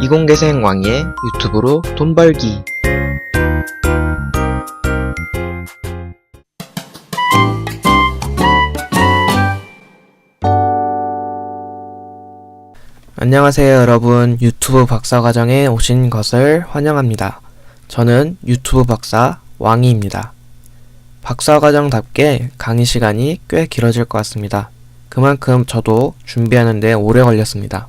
이공계생 왕의 유튜브로 돈 벌기. 안녕하세요 여러분, 유튜브 박사과정에 오신 것을 환영합니다. 저는 유튜브 박사 왕이입니다. 박사과정답게 강의 시간이 꽤 길어질 것 같습니다. 그만큼 저도 준비하는데 오래 걸렸습니다.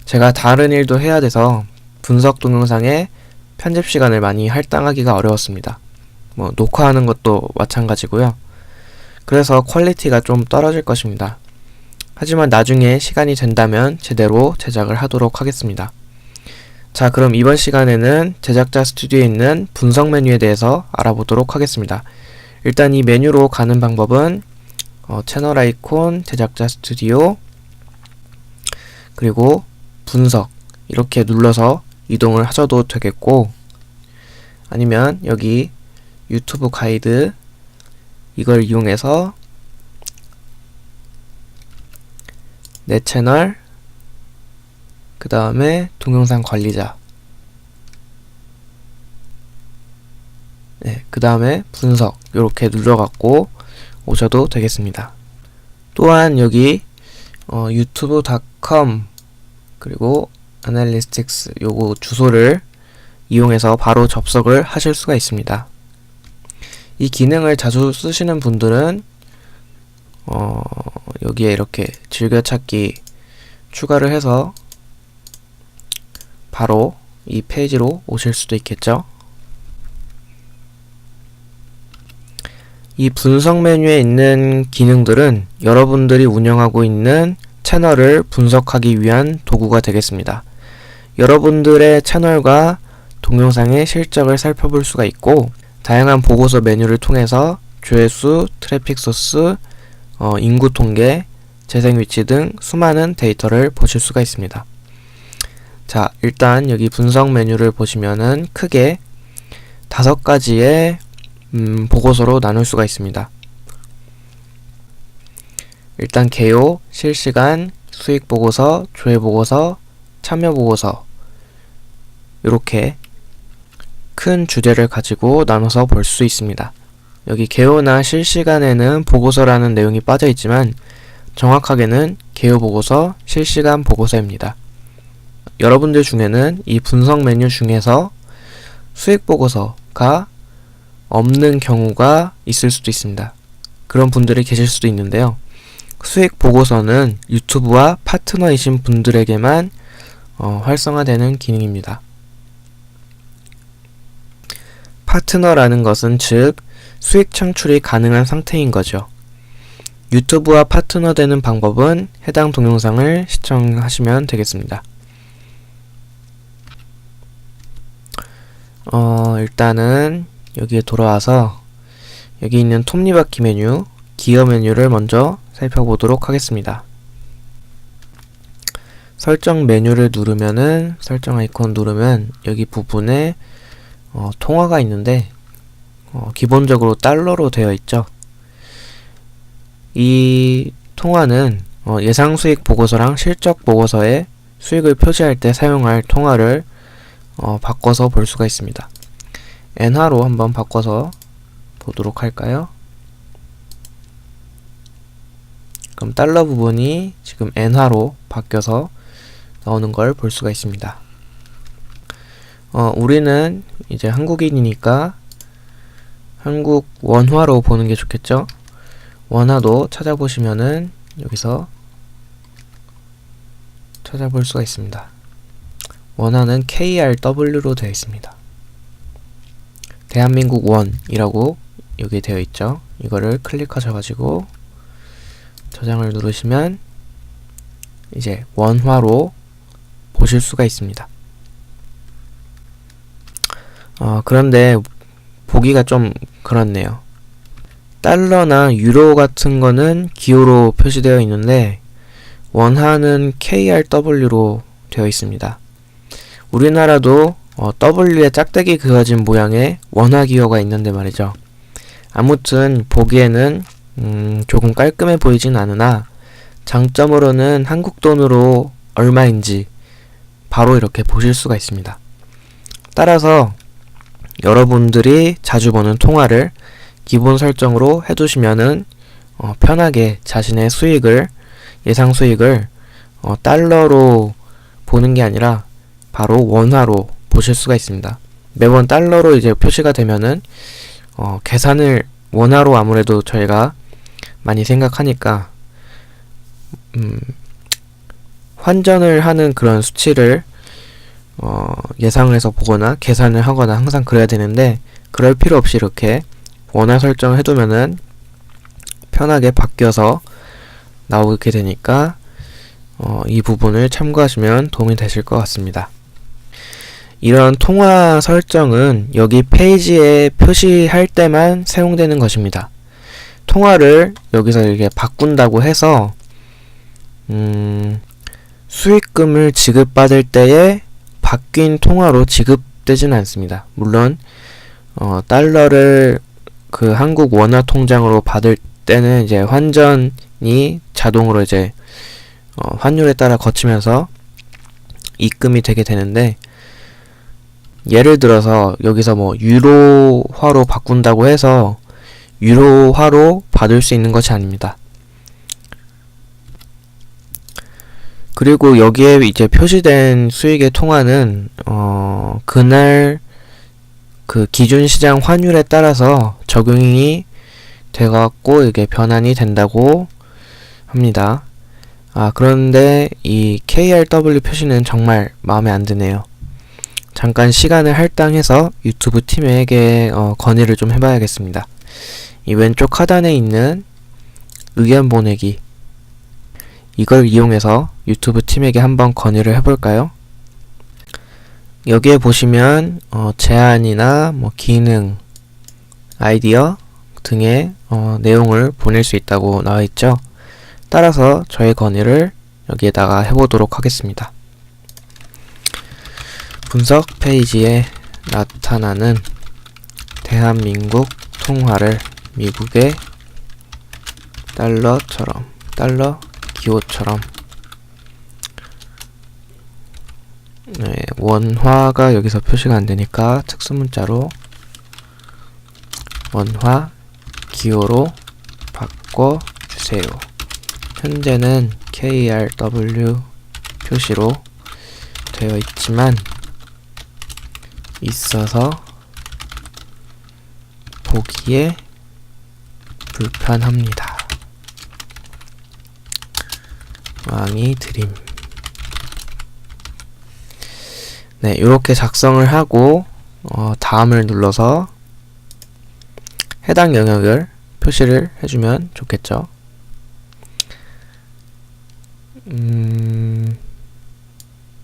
제가 다른 일도 해야 돼서 분석 동영상에 편집 시간을 많이 할당하기가 어려웠습니다. 녹화하는 것도 마찬가지고요. 그래서 퀄리티가 좀 떨어질 것입니다. 하지만 나중에 시간이 된다면 제대로 제작을 하도록 하겠습니다. 자, 그럼 이번 시간에는 제작자 스튜디오에 있는 분석 메뉴에 대해서 알아보도록 하겠습니다. 일단 이 메뉴로 가는 방법은 채널 아이콘, 제작자 스튜디오, 그리고 분석 이렇게 눌러서 이동을 하셔도 되겠고, 아니면 여기 유튜브 가이드 이걸 이용해서 내 채널, 그 다음에 동영상 관리자, 그 다음에 분석 이렇게 눌러갖고 오셔도 되겠습니다. 또한 여기 유튜브.com 그리고 애널리틱스 요거 주소를 이용해서 바로 접속을 하실 수가 있습니다. 이 기능을 자주 쓰시는 분들은 여기에 이렇게 즐겨찾기 추가를 해서 바로 이 페이지로 오실 수도 있겠죠. 이 분석 메뉴에 있는 기능들은 여러분들이 운영하고 있는 채널을 분석하기 위한 도구가 되겠습니다. 여러분들의 채널과 동영상의 실적을 살펴볼 수가 있고, 다양한 보고서 메뉴를 통해서 조회수, 트래픽 소스, 인구 통계, 재생 위치 등 수많은 데이터를 보실 수가 있습니다. 자, 일단 여기 분석 메뉴를 보시면은 크게 5가지의 보고서로 나눌 수가 있습니다. 일단 개요, 실시간, 수익 보고서, 조회 보고서, 참여 보고서 이렇게 큰 주제를 가지고 나눠서 볼 수 있습니다. 여기 개요나 실시간에는 보고서라는 내용이 빠져 있지만 정확하게는 개요 보고서, 실시간 보고서입니다. 여러분들 중에는 이 분석 메뉴 중에서 수익 보고서가 없는 경우가 있을 수도 있습니다. 그런 분들이 계실 수도 있는데요. 수익 보고서는 유튜브와 파트너이신 분들에게만 활성화되는 기능입니다. 파트너라는 것은 즉 수익 창출이 가능한 상태인 거죠. 유튜브와 파트너 되는 방법은 해당 동영상을 시청하시면 되겠습니다. 일단은 여기에 돌아와서 여기 있는 톱니바퀴 메뉴, 기어 메뉴를 먼저 살펴보도록 하겠습니다. 설정 메뉴를 누르면은, 설정 아이콘 누르면 여기 부분에 통화가 있는데 기본적으로 달러로 되어 있죠. 이 통화는 예상 수익 보고서랑 실적 보고서에 수익을 표시할 때 사용할 통화를 바꿔서 볼 수가 있습니다. 엔화로 한번 바꿔서 보도록 할까요? 그럼 달러 부분이 지금 엔화로 바뀌어서 나오는 걸 볼 수가 있습니다. 우리는 이제 한국인이니까 한국 원화로 보는 게 좋겠죠? 원화도 찾아보시면은 여기서 찾아볼 수가 있습니다. 원화는 KRW로 되어 있습니다. 대한민국 원이라고 여기 되어 있죠. 이거를 클릭하셔가지고 저장을 누르시면 이제 원화로 보실 수가 있습니다. 그런데 보기가 좀 그렇네요. 달러나 유로 같은 거는 기호로 표시되어 있는데 원화는 KRW로 되어 있습니다. 우리나라도 W에 짝대기 그어진 모양의 원화 기호가 있는데 말이죠. 아무튼 보기에는 조금 깔끔해 보이진 않으나 장점으로는 한국 돈으로 얼마인지 바로 이렇게 보실 수가 있습니다. 따라서 여러분들이 자주 보는 통화를 기본 설정으로 해두시면은 편하게 자신의 수익을, 예상 수익을 달러로 보는 게 아니라 바로 원화로 보실 수가 있습니다. 매번 달러로 이제 표시가 되면은 계산을 원화로 아무래도 저희가 많이 생각하니까 환전을 하는 그런 수치를 예상을 해서 보거나 계산을 하거나 항상 그래야 되는데, 그럴 필요 없이 이렇게 원화 설정을 해두면은 편하게 바뀌어서 나오게 되니까 이 부분을 참고하시면 도움이 되실 것 같습니다. 이런 통화 설정은 여기 페이지에 표시할 때만 사용되는 것입니다. 통화를 여기서 이렇게 바꾼다고 해서 수익금을 지급받을 때에 바뀐 통화로 지급되지는 않습니다. 물론 달러를 그 한국 원화 통장으로 받을 때는 이제 환전이 자동으로 이제 환율에 따라 거치면서 입금이 되게 되는데, 예를 들어서 여기서 뭐 유로화로 바꾼다고 해서 유로화로 받을 수 있는 것이 아닙니다. 그리고 여기에 이제 표시된 수익의 통화는 그날 그 기준 시장 환율에 따라서 적용이 돼갖고 이게 변환이 된다고 합니다. 그런데 이 KRW 표시는 정말 마음에 안 드네요. 잠깐 시간을 할당해서 유튜브 팀에게 건의를 좀 해봐야겠습니다. 이 왼쪽 하단에 있는 의견 보내기, 이걸 이용해서 유튜브 팀에게 한번 건의를 해볼까요? 여기에 보시면 제안이나 뭐 기능, 아이디어 등의 내용을 보낼 수 있다고 나와있죠. 따라서 저의 건의를 여기에다가 해보도록 하겠습니다. 분석 페이지에 나타나는 대한민국 통화를 미국의 달러처럼, 달러 기호처럼, 원화가 여기서 표시가 안되니까 특수문자로 원화 기호로 바꿔주세요. 현재는 KRW 표시로 되어 있어서 보기에 불편합니다. 왕이 드림. 네, 이렇게 작성을 하고 다음을 눌러서 해당 영역을 표시를 해주면 좋겠죠.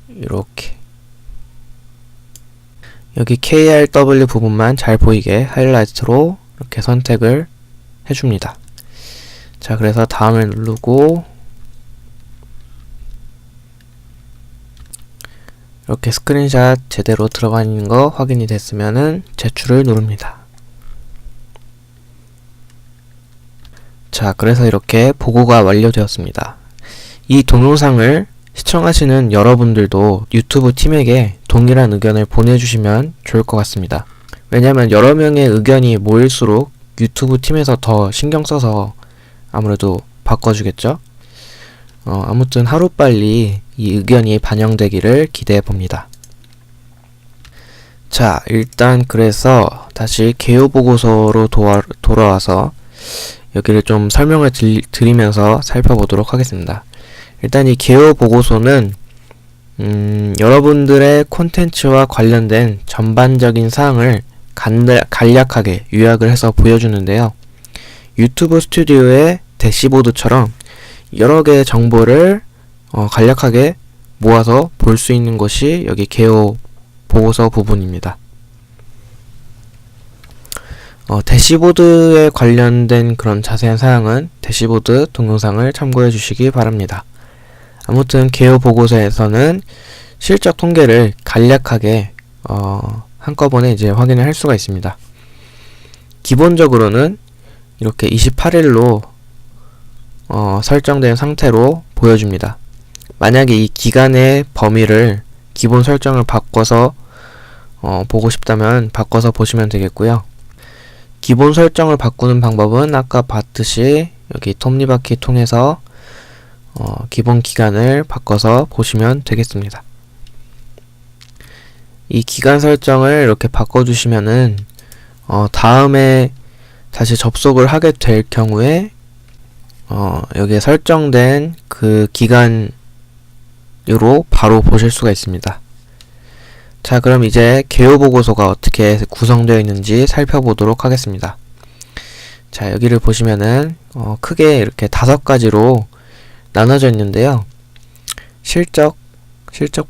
이렇게 여기 KRW 부분만 잘 보이게 하이라이트로 이렇게 선택을 해줍니다. 자, 그래서 다음을 누르고 이렇게 스크린샷 제대로 들어가 있는 거 확인이 됐으면은 제출을 누릅니다. 자, 그래서 이렇게 보고가 완료되었습니다. 이 동영상을 시청하시는 여러분들도 유튜브 팀에게 동일한 의견을 보내주시면 좋을 것 같습니다. 왜냐하면 여러 명의 의견이 모일수록 유튜브 팀에서 더 신경 써서 아무래도 바꿔주겠죠? 아무튼 하루빨리 이 의견이 반영되기를 기대해 봅니다. 자, 일단 그래서 다시 개요 보고서로 돌아와서 여기를 좀 설명을 드리면서 살펴보도록 하겠습니다. 일단 이 개요 보고서는 여러분들의 콘텐츠와 관련된 전반적인 사항을 간략하게 요약을 해서 보여주는데요. 유튜브 스튜디오의 대시보드처럼 여러 개의 정보를 간략하게 모아서 볼 수 있는 것이 여기 개요 보고서 부분입니다. 대시보드에 관련된 그런 자세한 사항은 대시보드 동영상을 참고해 주시기 바랍니다. 아무튼 개요 보고서에서는 실적 통계를 간략하게 한꺼번에 이제 확인을 할 수가 있습니다. 기본적으로는 이렇게 28일로 설정된 상태로 보여줍니다. 만약에 이 기간의 범위를 기본 설정을 바꿔서 보고 싶다면 바꿔서 보시면 되겠고요. 기본 설정을 바꾸는 방법은 아까 봤듯이 여기 톱니바퀴 통해서 기본 기간을 바꿔서 보시면 되겠습니다. 이 기간 설정을 이렇게 바꿔주시면은 다음에 다시 접속을 하게 될 경우에 여기에 설정된 그 기간으로 바로 보실 수가 있습니다. 자, 그럼 이제 개요 보고서가 어떻게 구성되어 있는지 살펴보도록 하겠습니다. 자, 여기를 보시면은 크게 이렇게 5가지로 나눠져 있는데요. 실적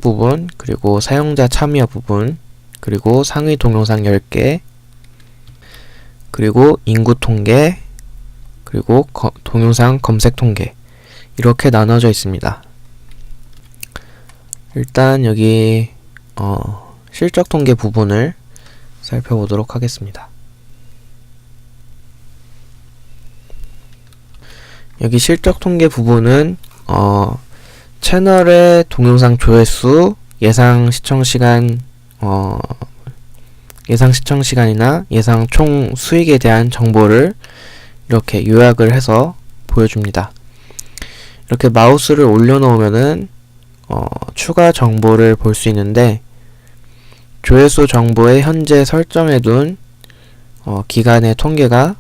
부분, 그리고 사용자 참여 부분, 그리고 상위 동영상 10개, 그리고 인구 통계, 그리고 동영상 검색 통계, 이렇게 나눠져 있습니다. 일단 여기 실적 통계 부분을 살펴보도록 하겠습니다. 여기 실적 통계 부분은 채널의 동영상 조회수, 예상 시청시간이나 예상 총 수익에 대한 정보를 이렇게 요약을 해서 보여줍니다. 이렇게 마우스를 올려놓으면은 추가 정보를 볼 수 있는데, 조회수 정보에 현재 설정해둔 기간의 통계가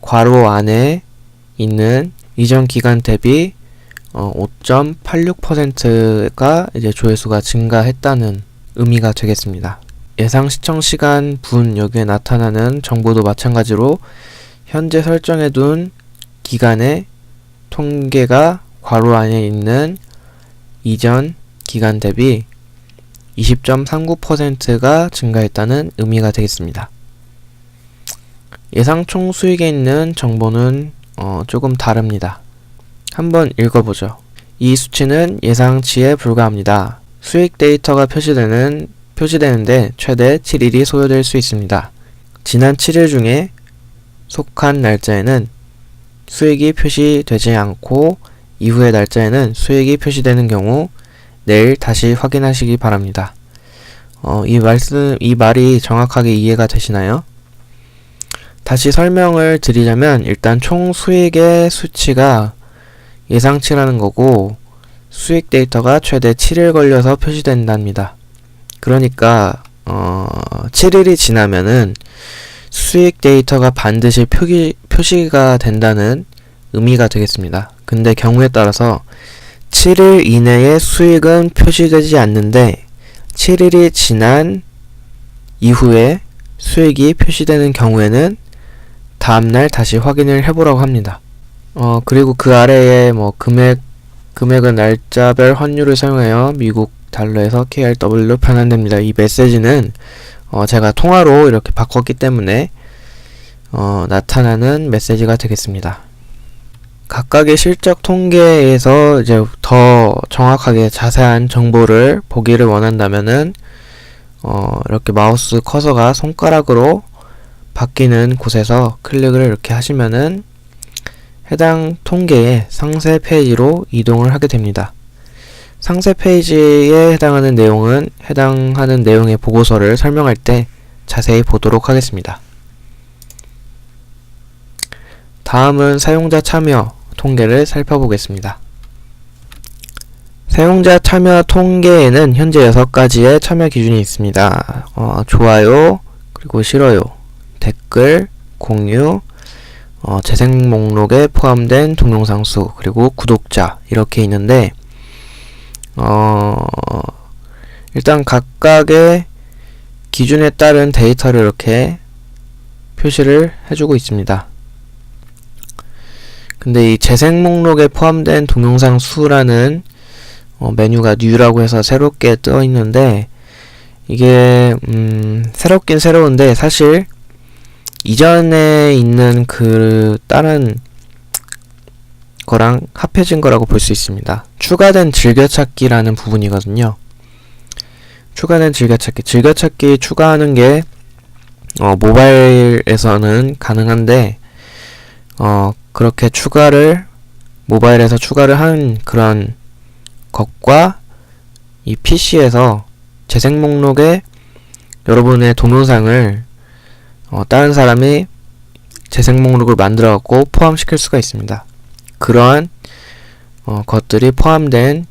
괄호 안에 있는 이전 기간 대비 5.86%가 이제 조회수가 증가했다는 의미가 되겠습니다. 예상 시청 시간 분 여기에 나타나는 정보도 마찬가지로 현재 설정해둔 기간의 통계가 괄호 안에 있는 이전 기간 대비 20.39%가 증가했다는 의미가 되겠습니다. 예상 총 수익에 있는 정보는 조금 다릅니다. 한번 읽어보죠. 이 수치는 예상치에 불과합니다. 수익 데이터가 표시되는데 최대 7일이 소요될 수 있습니다. 지난 7일 중에 속한 날짜에는 수익이 표시되지 않고 이후의 날짜에는 수익이 표시되는 경우 내일 다시 확인하시기 바랍니다. 이 말이 정확하게 이해가 되시나요? 다시 설명을 드리자면 일단 총 수익의 수치가 예상치라는 거고 수익 데이터가 최대 7일 걸려서 표시된답니다. 그러니까 7일이 지나면은 수익 데이터가 반드시 표시가 된다는 의미가 되겠습니다. 근데 경우에 따라서 7일 이내에 수익은 표시되지 않는데 7일이 지난 이후에 수익이 표시되는 경우에는 다음날 다시 확인을 해보라고 합니다. 그리고 그 아래에 금액은 날짜별 환율을 사용하여 미국 달러에서 KRW로 변환됩니다. 이 메시지는 제가 통화로 이렇게 바꿨기 때문에 나타나는 메시지가 되겠습니다. 각각의 실적 통계에서 이제 더 정확하게 자세한 정보를 보기를 원한다면은 이렇게 마우스 커서가 손가락으로 바뀌는 곳에서 클릭을 이렇게 하시면은 해당 통계의 상세 페이지로 이동을 하게 됩니다. 상세 페이지에 해당하는 내용은 해당하는 내용의 보고서를 설명할 때 자세히 보도록 하겠습니다. 다음은 사용자 참여 통계를 살펴보겠습니다. 사용자 참여 통계에는 현재 6가지의 참여 기준이 있습니다. 좋아요, 그리고 싫어요, 댓글, 공유, 재생 목록에 포함된 동영상 수, 그리고 구독자, 이렇게 있는데 일단 각각의 기준에 따른 데이터를 이렇게 표시를 해주고 있습니다. 근데 이 재생 목록에 포함된 동영상 수라는 메뉴가 new라고 해서 새롭게 떠 있는데, 이게 새롭긴 새로운데 사실 이전에 있는 그 다른 거랑 합해진 거라고 볼 수 있습니다. 추가된 즐겨찾기라는 부분이거든요. 추가된 즐겨찾기 추가하는 게 모바일에서는 가능한데 그렇게 모바일에서 추가를 한 그런 것과 이 PC에서 재생 목록에 여러분의 동영상을 다른 사람이 재생 목록을 만들어 갖고 포함시킬 수가 있습니다. 그러한 것들이 포함된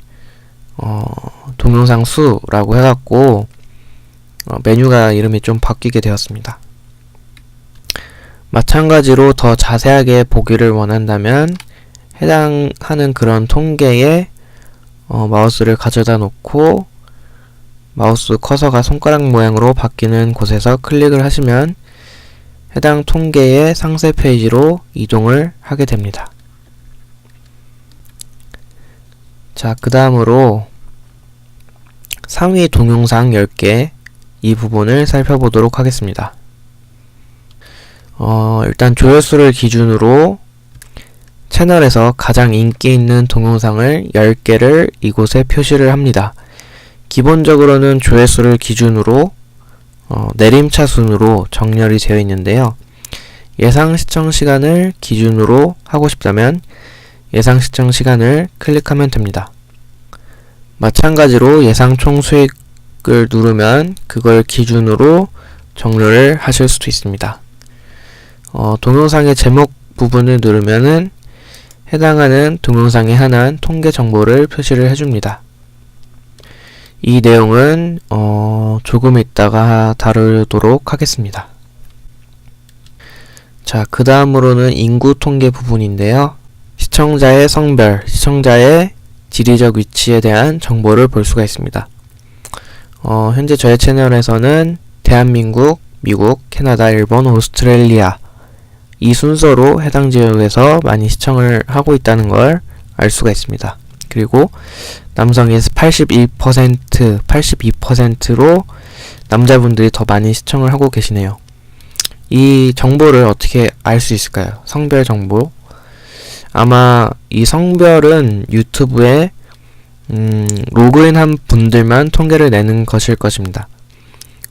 동영상 수라고 해갖고 메뉴가 이름이 좀 바뀌게 되었습니다. 마찬가지로 더 자세하게 보기를 원한다면 해당하는 그런 통계에 마우스를 가져다 놓고 마우스 커서가 손가락 모양으로 바뀌는 곳에서 클릭을 하시면 해당 통계의 상세 페이지로 이동을 하게 됩니다. 자, 그 다음으로 상위 동영상 10개 이 부분을 살펴보도록 하겠습니다. 일단 조회수를 기준으로 채널에서 가장 인기 있는 동영상을 10개를 이곳에 표시를 합니다. 기본적으로는 조회수를 기준으로 내림차 순으로 정렬이 되어 있는데요. 예상 시청 시간을 기준으로 하고 싶다면 예상 시청 시간을 클릭하면 됩니다. 마찬가지로 예상 총 수익을 누르면 그걸 기준으로 정렬을 하실 수도 있습니다. 동영상의 제목 부분을 누르면은 해당하는 동영상에 한한 통계 정보를 표시를 해줍니다. 이 내용은 조금 있다가 다루도록 하겠습니다. 자, 그 다음으로는 인구 통계 부분인데요. 시청자의 성별, 시청자의 지리적 위치에 대한 정보를 볼 수가 있습니다. 현재 저의 채널에서는 대한민국, 미국, 캐나다, 일본, 오스트레일리아 이 순서로 해당 지역에서 많이 시청을 하고 있다는 걸 알 수가 있습니다. 그리고 남성에서 82%로 남자분들이 더 많이 시청을 하고 계시네요. 이 정보를 어떻게 알 수 있을까요? 성별 정보. 아마 이 성별은 유튜브에 로그인한 분들만 통계를 내는 것일 것입니다.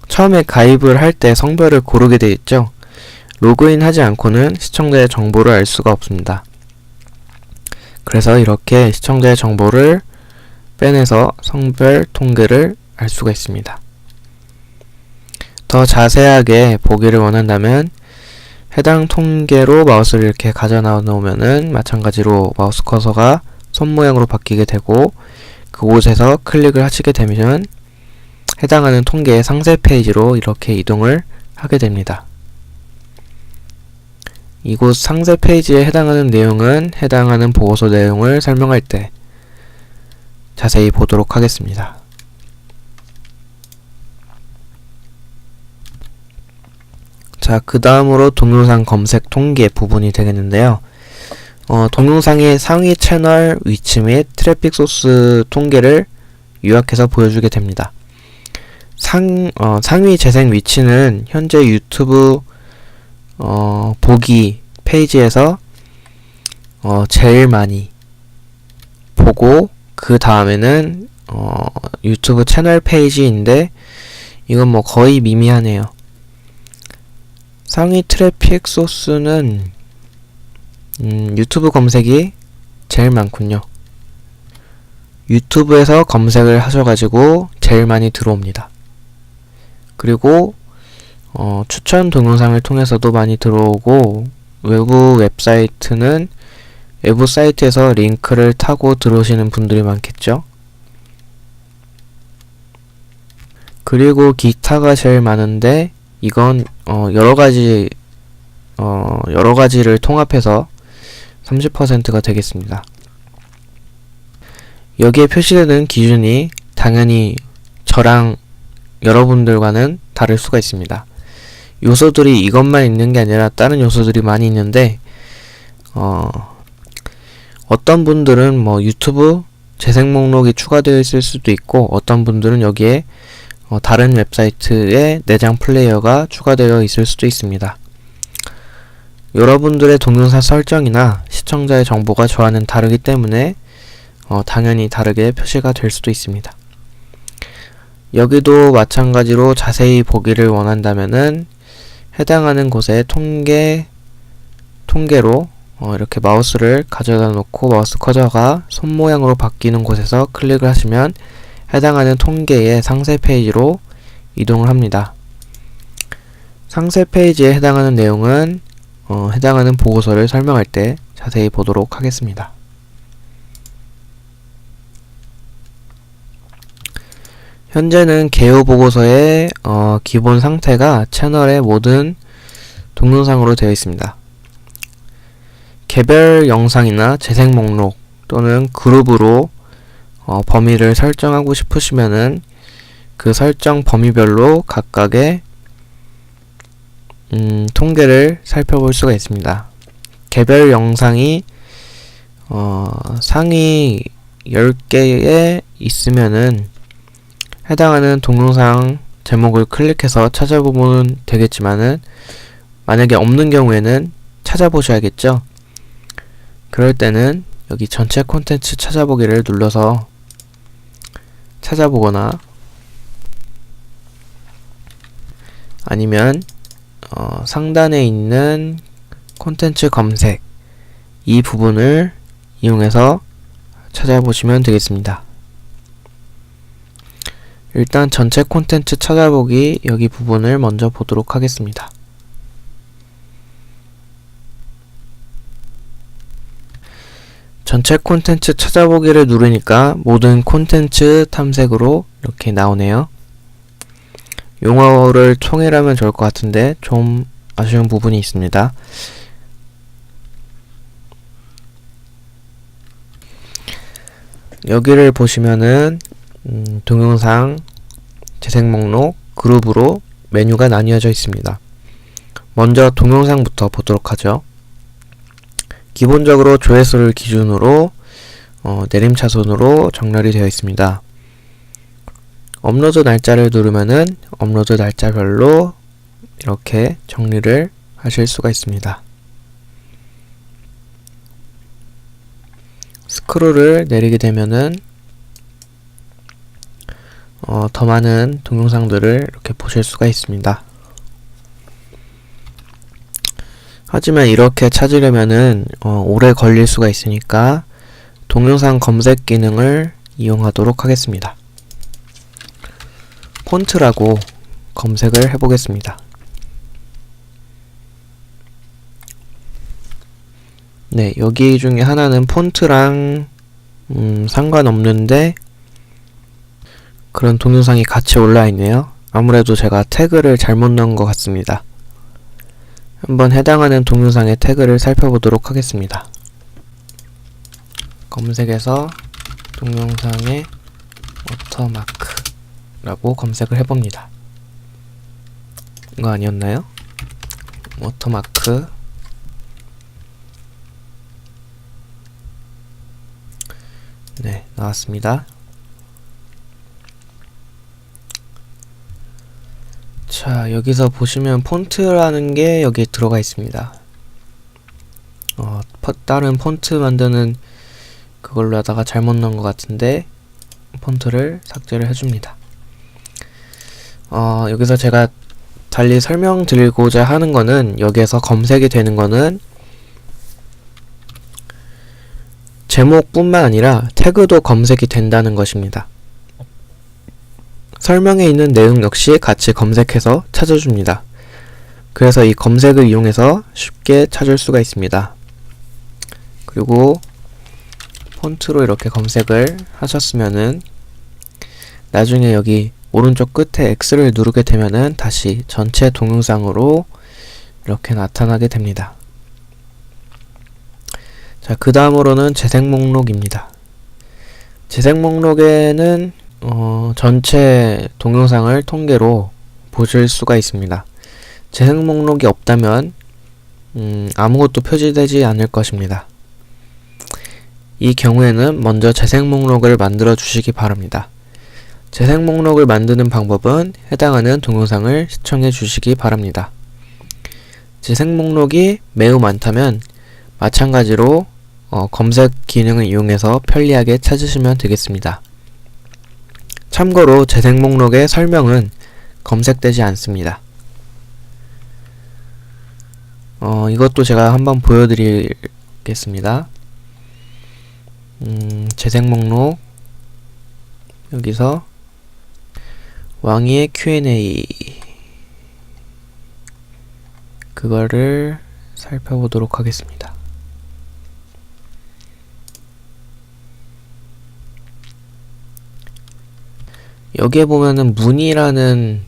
처음에 가입을 할 때 성별을 고르게 되어 있죠. 로그인하지 않고는 시청자의 정보를 알 수가 없습니다. 그래서 이렇게 시청자의 정보를 빼내서 성별 통계를 알 수가 있습니다. 더 자세하게 보기를 원한다면 해당 통계로 마우스를 이렇게 가져 놓으면은 마찬가지로 마우스 커서가 손 모양으로 바뀌게 되고 그곳에서 클릭을 하시게 되면 해당하는 통계의 상세 페이지로 이렇게 이동을 하게 됩니다. 이곳 상세 페이지에 해당하는 내용은 해당하는 보고서 내용을 설명할 때 자세히 보도록 하겠습니다. 자, 그 다음으로 동영상 검색 통계 부분이 되겠는데요. 동영상의 상위 채널 위치 및 트래픽 소스 통계를 요약해서 보여주게 됩니다. 상위 재생 위치는 현재 유튜브 보기 페이지에서 제일 많이 보고 그 다음에는 유튜브 채널 페이지인데 이건 뭐 거의 미미하네요. 상위 트래픽 소스는 유튜브 검색이 제일 많군요. 유튜브에서 검색을 하셔가지고 제일 많이 들어옵니다. 그리고 추천 동영상을 통해서도 많이 들어오고 외부 웹사이트는 외부 사이트에서 링크를 타고 들어오시는 분들이 많겠죠. 그리고 기타가 제일 많은데 이건 여러 가지를 통합해서 30%가 되겠습니다. 여기에 표시되는 기준이 당연히 저랑 여러분들과는 다를 수가 있습니다. 요소들이 이것만 있는 게 아니라 다른 요소들이 많이 있는데 어떤 분들은 뭐 유튜브 재생 목록이 추가되어 있을 수도 있고 어떤 분들은 여기에 다른 웹사이트의 내장 플레이어가 추가되어 있을 수도 있습니다. 여러분들의 동영상 설정이나 시청자의 정보가 저와는 다르기 때문에 당연히 다르게 표시가 될 수도 있습니다. 여기도 마찬가지로 자세히 보기를 원한다면은 해당하는 곳에 통계로 이렇게 마우스를 가져다 놓고 마우스 커서가 손 모양으로 바뀌는 곳에서 클릭을 하시면 해당하는 통계의 상세 페이지로 이동을 합니다. 상세 페이지에 해당하는 내용은 해당하는 보고서를 설명할 때 자세히 보도록 하겠습니다. 현재는 개요 보고서의 기본 상태가 채널의 모든 동영상으로 되어 있습니다. 개별 영상이나 재생 목록 또는 그룹으로 범위를 설정하고 싶으시면은 그 설정 범위별로 각각의 통계를 살펴볼 수가 있습니다. 개별 영상이 상위 10개에 있으면은 해당하는 동영상 제목을 클릭해서 찾아보면 되겠지만은 만약에 없는 경우에는 찾아보셔야겠죠. 그럴 때는 여기 전체 콘텐츠 찾아보기를 눌러서 찾아보거나 아니면 상단에 있는 콘텐츠 검색 이 부분을 이용해서 찾아보시면 되겠습니다. 일단 전체 콘텐츠 찾아보기 여기 부분을 먼저 보도록 하겠습니다. 전체 콘텐츠 찾아보기를 누르니까 모든 콘텐츠 탐색으로 이렇게 나오네요. 용어를 통일하면 좋을 것 같은데 좀 아쉬운 부분이 있습니다. 여기를 보시면은 동영상, 재생 목록, 그룹으로 메뉴가 나뉘어져 있습니다. 먼저 동영상부터 보도록 하죠. 기본적으로 조회수를 기준으로 내림차순으로 정렬이 되어 있습니다. 업로드 날짜를 누르면은 업로드 날짜별로 이렇게 정리를 하실 수가 있습니다. 스크롤을 내리게 되면은 더 많은 동영상들을 이렇게 보실 수가 있습니다. 하지만 이렇게 찾으려면은 오래 걸릴 수가 있으니까 동영상 검색 기능을 이용하도록 하겠습니다. 폰트라고 검색을 해보겠습니다. 네, 여기 중에 하나는 폰트랑 상관없는데 그런 동영상이 같이 올라와 있네요. 아무래도 제가 태그를 잘못 넣은 것 같습니다. 한번 해당하는 동영상의 태그를 살펴보도록 하겠습니다. 검색에서 동영상의 워터마크라고 검색을 해봅니다. 이거 아니었나요? 워터마크. 네, 나왔습니다. 자, 여기서 보시면 폰트라는 게 여기 들어가 있습니다. 다른 폰트 만드는 그걸로 하다가 잘못 넣은 것 같은데 폰트를 삭제를 해줍니다. 여기서 제가 달리 설명드리고자 하는 거는 여기에서 검색이 되는 거는 제목뿐만 아니라 태그도 검색이 된다는 것입니다. 설명에 있는 내용 역시 같이 검색해서 찾아줍니다. 그래서 이 검색을 이용해서 쉽게 찾을 수가 있습니다. 그리고 폰트로 이렇게 검색을 하셨으면은 나중에 여기 오른쪽 끝에 X를 누르게 되면은 다시 전체 동영상으로 이렇게 나타나게 됩니다. 자, 그 다음으로는 재생 목록입니다. 재생 목록에는 전체 동영상을 통계로 보실 수가 있습니다. 재생 목록이 없다면 아무것도 표시되지 않을 것입니다. 이 경우에는 먼저 재생 목록을 만들어 주시기 바랍니다. 재생 목록을 만드는 방법은 해당하는 동영상을 시청해 주시기 바랍니다. 재생 목록이 매우 많다면 마찬가지로 검색 기능을 이용해서 편리하게 찾으시면 되겠습니다. 참고로 재생 목록의 설명은 검색되지 않습니다. 이것도 제가 한번 보여드리겠습니다. 재생 목록 여기서 왕위의 Q&A 그거를 살펴보도록 하겠습니다. 여기에 보면은 문의라는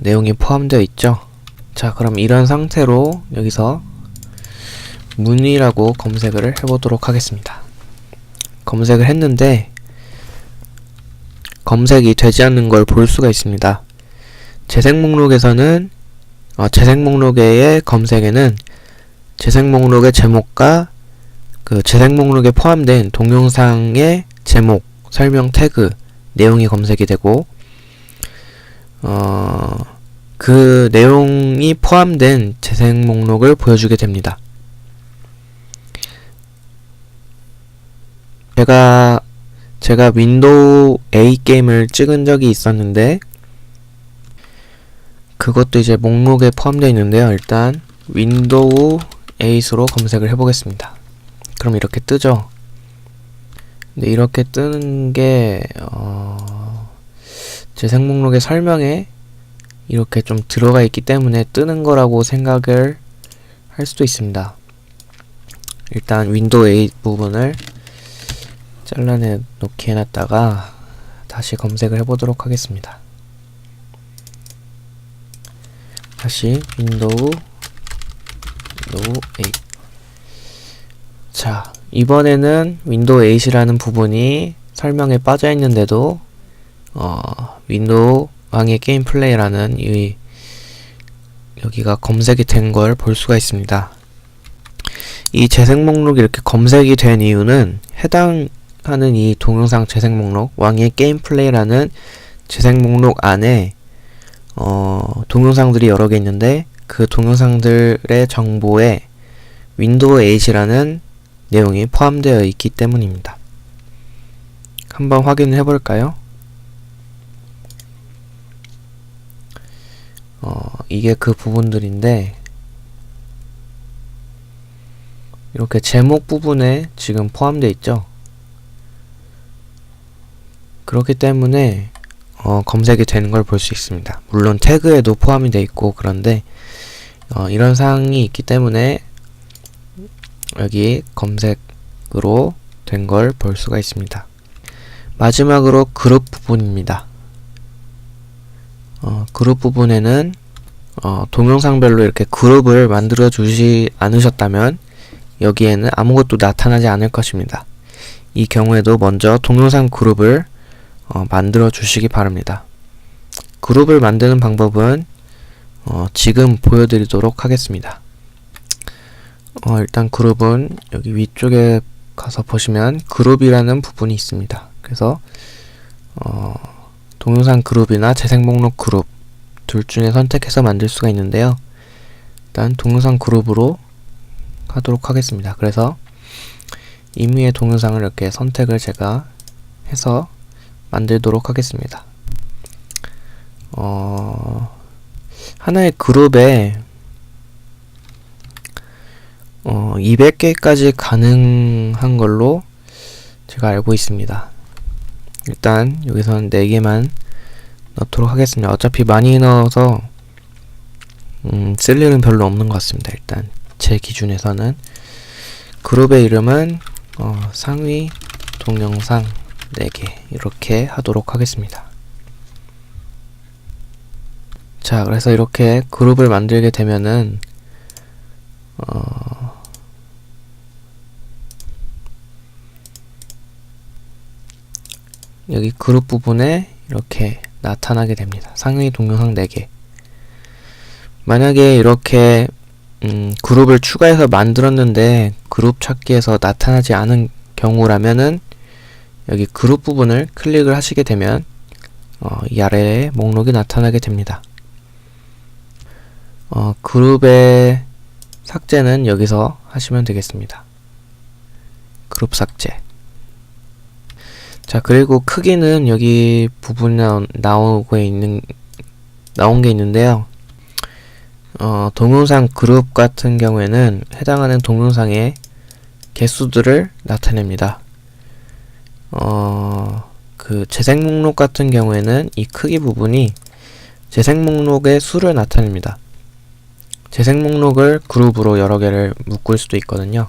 내용이 포함되어 있죠. 자, 그럼 이런 상태로 여기서 문의라고 검색을 해보도록 하겠습니다. 검색을 했는데 검색이 되지 않는 걸 볼 수가 있습니다. 재생 목록에서는 재생 목록의 검색에는 재생 목록의 제목과 그 재생 목록에 포함된 동영상의 제목, 설명 태그, 내용이 검색이 되고 그 내용이 포함된 재생 목록을 보여주게 됩니다. 제가 윈도우 A 게임을 찍은 적이 있었는데 그것도 이제 목록에 포함되어 있는데요. 일단 윈도우 8으로 검색을 해보겠습니다. 그럼 이렇게 뜨죠. 근데 이렇게 뜨는 게 재생 목록의 설명에 이렇게 좀 들어가 있기 때문에 뜨는 거라고 생각을 할 수도 있습니다. 일단 윈도우 8 부분을 잘라내 놓기 해놨다가 다시 검색을 해보도록 하겠습니다. 다시 윈도우 8. 자, 이번에는 윈도우 8이라는 부분이 설명에 빠져 있는데도 윈도우 왕의 게임 플레이라는 여기가 검색이 된 걸 볼 수가 있습니다. 이 재생 목록이 이렇게 검색이 된 이유는 해당하는 이 동영상 재생 목록 왕의 게임 플레이라는 재생 목록 안에 동영상들이 여러 개 있는데 그 동영상들의 정보에 윈도우 8이라는 내용이 포함되어 있기 때문입니다. 한번 확인을 해볼까요? 이게 그 부분들인데 이렇게 제목 부분에 지금 포함되어 있죠. 그렇기 때문에 검색이 되는 걸 볼 수 있습니다. 물론 태그에도 포함이 되어 있고 그런데 이런 사항이 있기 때문에 여기 검색으로 된 걸 볼 수가 있습니다. 마지막으로 그룹 부분입니다. 그룹 부분에는 동영상별로 이렇게 그룹을 만들어 주지 않으셨다면 여기에는 아무것도 나타나지 않을 것입니다. 이 경우에도 먼저 동영상 그룹을 만들어 주시기 바랍니다. 그룹을 만드는 방법은 지금 보여드리도록 하겠습니다. 일단 그룹은 여기 위쪽에 가서 보시면 그룹이라는 부분이 있습니다. 그래서 동영상 그룹이나 재생 목록 그룹 둘 중에 선택해서 만들 수가 있는데요. 일단 동영상 그룹으로 하도록 하겠습니다. 그래서 임의의 동영상을 이렇게 선택을 제가 해서 만들도록 하겠습니다. 하나의 그룹에 200개까지 가능한 걸로 제가 알고 있습니다. 일단 여기서는 4개만 넣도록 하겠습니다. 어차피 많이 넣어서 쓸 일은 별로 없는 것 같습니다. 일단 제 기준에서는 그룹의 이름은 상위 동영상 4개 이렇게 하도록 하겠습니다. 자, 그래서 이렇게 그룹을 만들게 되면은 여기 그룹 부분에 이렇게 나타나게 됩니다. 상위 동영상 4개. 만약에 이렇게 그룹을 추가해서 만들었는데 그룹 찾기에서 나타나지 않은 경우라면은 여기 그룹 부분을 클릭을 하시게 되면 이 아래에 목록이 나타나게 됩니다. 그룹의 삭제는 여기서 하시면 되겠습니다. 그룹 삭제. 자, 그리고 크기는 여기 부분에 나온 게 있는데요. 동영상 그룹 같은 경우에는 해당하는 동영상의 개수들을 나타냅니다. 그 재생 목록 같은 경우에는 이 크기 부분이 재생 목록의 수를 나타냅니다. 재생 목록을 그룹으로 여러 개를 묶을 수도 있거든요.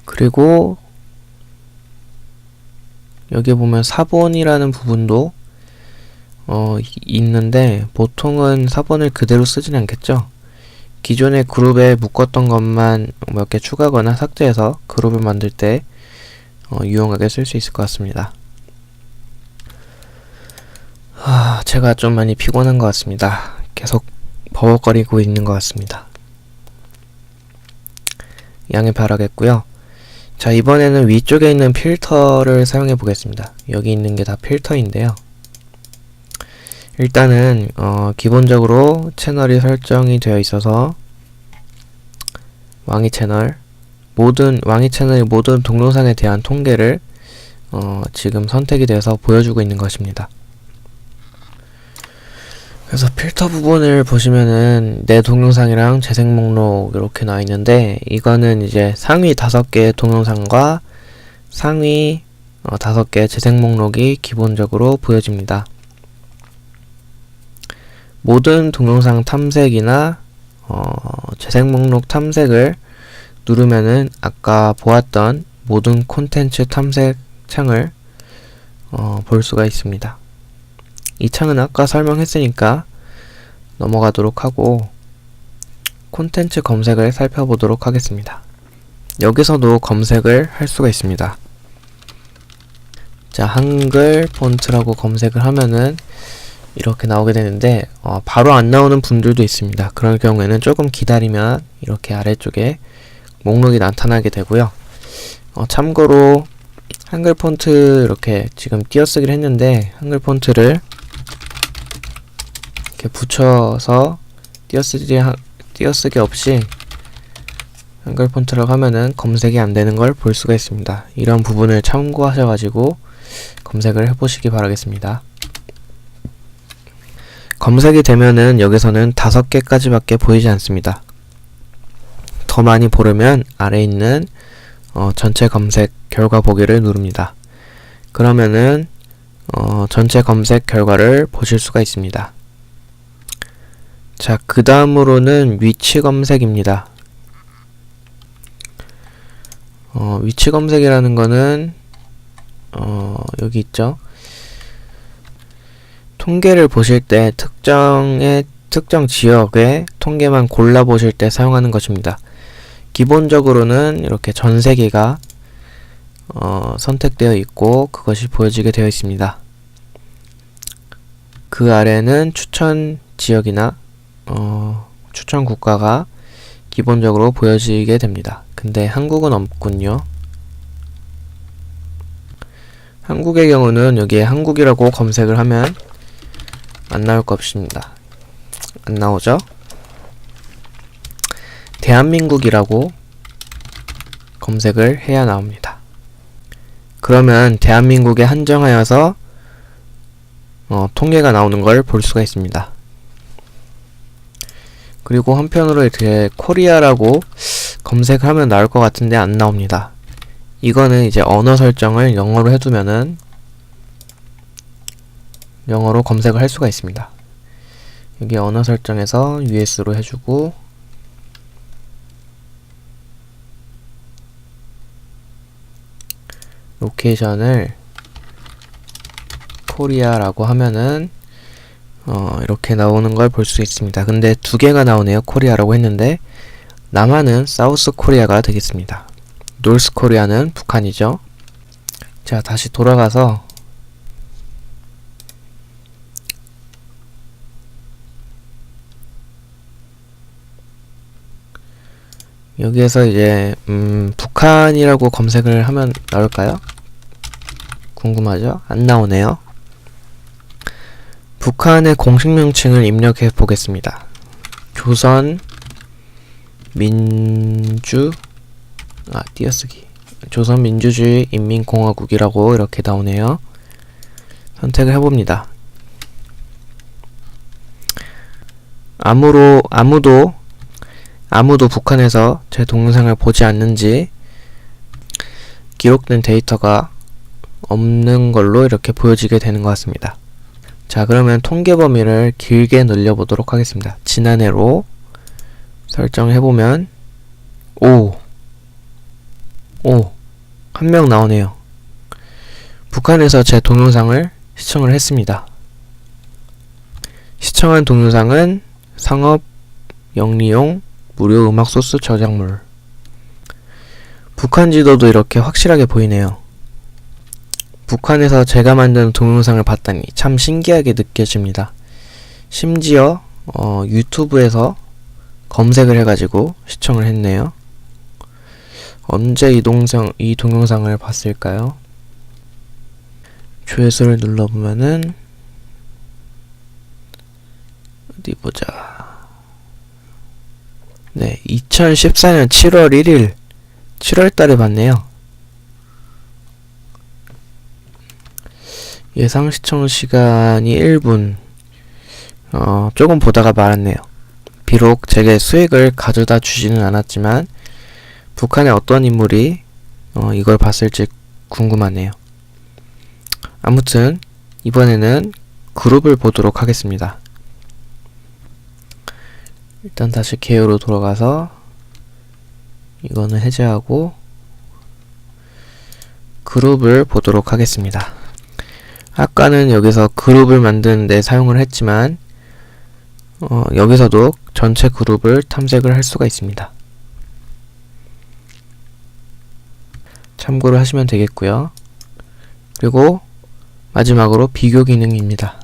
그리고 여기 보면 사본이라는 부분도 있는데 보통은 사본을 그대로 쓰진 않겠죠. 기존의 그룹에 묶었던 것만 몇 개 추가하거나 삭제해서 그룹을 만들 때 유용하게 쓸 수 있을 것 같습니다. 제가 좀 많이 피곤한 것 같습니다. 계속 버벅거리고 있는 것 같습니다. 양해 바라겠고요. 자, 이번에는 위쪽에 있는 필터를 사용해 보겠습니다. 여기 있는 게 다 필터인데요. 일단은 기본적으로 채널이 설정이 되어 있어서 왕이 채널의 모든 동영상에 대한 통계를 지금 선택이 돼서 보여주고 있는 것입니다. 그래서 필터 부분을 보시면은 내 동영상이랑 재생 목록 이렇게 나와 있는데, 이거는 이제 상위 5개의 동영상과 상위 5개의 재생 목록이 기본적으로 보여집니다. 모든 동영상 탐색이나 재생 목록 탐색을 누르면은 아까 보았던 모든 콘텐츠 탐색 창을 볼 수가 있습니다. 이 창은 아까 설명했으니까 넘어가도록 하고 콘텐츠 검색을 살펴보도록 하겠습니다. 여기서도 검색을 할 수가 있습니다. 자, 한글 폰트라고 검색을 하면은 이렇게 나오게 되는데 바로 안 나오는 분들도 있습니다. 그럴 경우에는 조금 기다리면 이렇게 아래쪽에 목록이 나타나게 되고요. 참고로 한글 폰트 이렇게 지금 띄어쓰기를 했는데, 한글 폰트를 이렇게 붙여서 띄어쓰기 없이 한글 폰트라고 하면은 검색이 안 되는 걸 볼 수가 있습니다. 이런 부분을 참고하셔가지고 검색을 해보시기 바라겠습니다. 검색이 되면은 여기서는 5개까지밖에 보이지 않습니다. 더 많이 보려면 아래에 있는 전체 검색 결과 보기를 누릅니다. 그러면은 전체 검색 결과를 보실 수가 있습니다. 자, 그 다음으로는 위치 검색입니다. 위치 검색이라는 거는 여기 있죠. 통계를 보실 때 특정 지역의 통계만 골라 보실 때 사용하는 것입니다. 기본적으로는 이렇게 전 세계가 선택되어 있고 그것이 보여지게 되어 있습니다. 그 아래는 추천 지역이나 추천 국가가 기본적으로 보여지게 됩니다. 근데 한국은 없군요. 한국의 경우는 여기에 한국이라고 검색을 하면 안 나올 것 없습니다. 안 나오죠? 대한민국이라고 검색을 해야 나옵니다. 그러면 대한민국에 한정하여서 통계가 나오는 걸 볼 수가 있습니다. 그리고 한편으로 이렇게 코리아라고 검색하면 나올 것 같은데 안 나옵니다. 이거는 이제 언어 설정을 영어로 해두면은 영어로 검색을 할 수가 있습니다. 여기 언어 설정에서 US로 해주고 로케이션을 코리아라고 하면은 이렇게 나오는 걸 볼 수 있습니다. 근데 2개가 나오네요. 코리아라고 했는데 남한은 사우스 코리아가 되겠습니다. 노스 코리아는 북한이죠. 자, 다시 돌아가서 여기에서 이제 북한이라고 검색을 하면 나올까요? 궁금하죠? 안 나오네요. 북한의 공식 명칭을 입력해 보겠습니다. 조선민주주의 인민공화국이라고 이렇게 나오네요. 선택을 해봅니다. 아무도 북한에서 제 동영상을 보지 않는지 기록된 데이터가 없는 걸로 이렇게 보여지게 되는 것 같습니다. 자, 그러면 통계 범위를 길게 늘려보도록 하겠습니다. 지난해로 설정해보면 한 명 나오네요. 북한에서 제 동영상을 시청을 했습니다. 시청한 동영상은 상업 영리용 무료 음악 소스 저작물. 북한 지도도 이렇게 확실하게 보이네요. 북한에서 제가 만든 동영상을 봤다니 참 신기하게 느껴집니다. 심지어 유튜브에서 검색을 해가지고 시청을 했네요. 언제 이 동영상을 봤을까요? 조회수를 눌러보면은 어디 보자. 네, 2014년 7월 1일 7월달에 봤네요. 예상 시청 시간이 1분. 조금 보다가 말았네요. 비록 제게 수익을 가져다 주지는 않았지만 북한의 어떤 인물이 이걸 봤을지 궁금하네요. 아무튼 이번에는 그룹을 보도록 하겠습니다. 일단 다시 개요로 돌아가서 이거는 해제하고 그룹을 보도록 하겠습니다. 아까는 여기서 그룹을 만드는데 사용을 했지만 여기서도 전체 그룹을 탐색을 할 수가 있습니다. 참고를 하시면 되겠고요. 그리고 마지막으로 비교 기능입니다.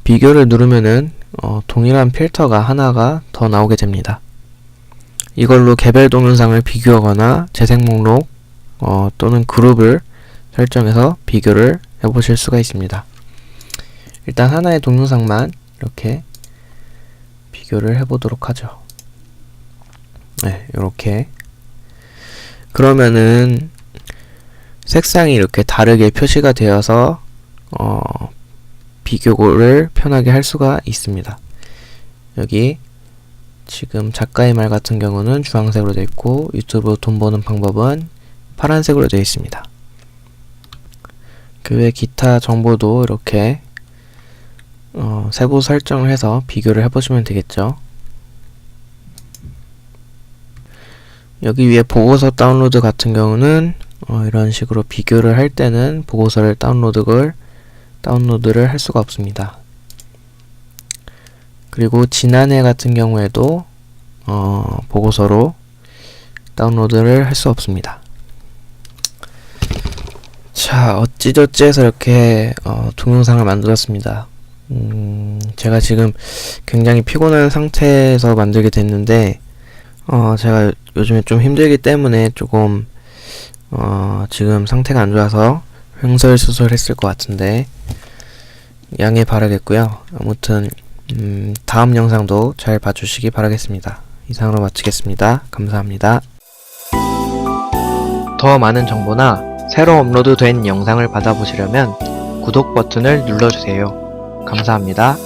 비교를 누르면은 동일한 필터가 하나가 더 나오게 됩니다. 이걸로 개별 동영상을 비교하거나 재생 목록 또는 그룹을 설정해서 비교를 해보실 수가 있습니다. 일단 하나의 동영상만 이렇게 비교를 해보도록 하죠. 네, 이렇게. 그러면은 색상이 이렇게 다르게 표시가 되어서 비교를 편하게 할 수가 있습니다. 여기 지금 작가의 말 같은 경우는 주황색으로 되어 있고 유튜브 돈 버는 방법은 파란색으로 되어 있습니다. 그 외 기타 정보도 이렇게 세부 설정을 해서 비교를 해보시면 되겠죠. 여기 위에 보고서 다운로드 같은 경우는 이런 식으로 비교를 할 때는 보고서를 다운로드를 할 수가 없습니다. 그리고 지난해 같은 경우에도 보고서로 다운로드를 할 수 없습니다. 자, 어찌저찌 해서 이렇게 동영상을 만들었습니다. 제가 지금 굉장히 피곤한 상태에서 만들게 됐는데 제가 요즘에 좀 힘들기 때문에 조금 지금 상태가 안 좋아서 횡설수설했을 것 같은데 양해 바라겠고요. 아무튼 다음 영상도 잘 봐주시기 바라겠습니다. 이상으로 마치겠습니다. 감사합니다. 더 많은 정보나 새로 업로드된 영상을 받아보시려면 구독 버튼을 눌러주세요. 감사합니다.